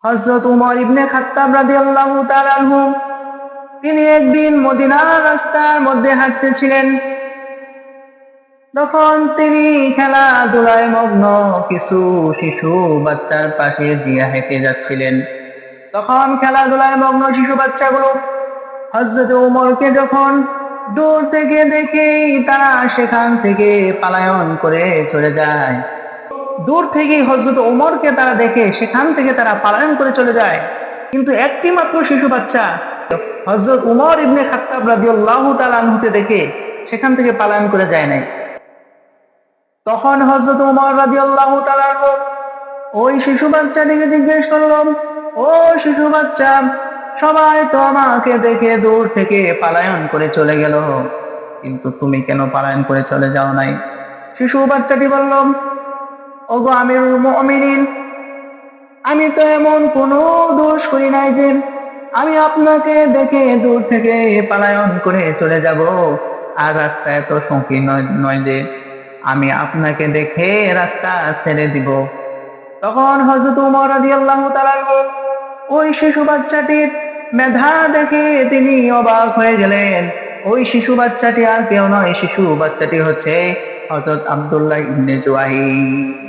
হযরত উমর ইবনে খাত্তাব রাদিয়াল্লাহু তাআলা আনহু তিনি একদিন মদিনার রাস্তার মধ্যে হাঁটতেছিলেন। তখন তিনি খেলাধুলায় মগ্ন কিছু শিশু বাচ্চার পাশে দিয়ে হেঁটে যাচ্ছিলেন। তখন খেলাধুলায় মগ্ন শিশু বাচ্চাগুলো হযরত উমরকে যখন দূর থেকে দেখেই তারা সেখান থেকে পালায়ন করে চলে যায়। দূর থেকেই হযরত ওমরকে তারা দেখে সেখান থেকে তারা পালায়ন করে চলে যায়। কিন্তু একটি মাত্র শিশু বাচ্চা হযরত উমর ইবনে খাত্তাব রাদিয়াল্লাহু তাআলা আনহুকে দেখে সেখান থেকে পালায়ন করে যায় নাই। তখন হযরত উমর রাদিয়াল্লাহু তাআলা আনহু ওই শিশু বাচ্চাটিকে জিজ্ঞেস করলো, ও শিশু বাচ্চা, সবাই তো আমাকে দেখে দূর থেকে পালায়ন করে চলে গেল, কিন্তু তুমি কেন পালায়ন করে চলে যাও নাই? শিশু বাচ্চাটি বলল, ওগো আমিরুল মুমিনিন, আমি তো এমন কোনো দোষ করি নাই যে আমি আপনাকে দেখে দূর থেকে পালায়ন করে চলে যাব। আর রাস্তা এত সংকীর্ণ নয় যে আমি আপনাকে দেখে রাস্তা ছেড়ে দিব। তখন হযরত উমর রাদিয়াল্লাহু তাআলা ওই শিশু বাচ্চাটির মেধা দেখে তিনি অবাক হয়ে গেলেন। ওই শিশু বাচ্চাটি আর কেউ নয়, শিশু বাচ্চাটি হচ্ছে হযরত আব্দুল্লাহ ইবনে জুবাইর।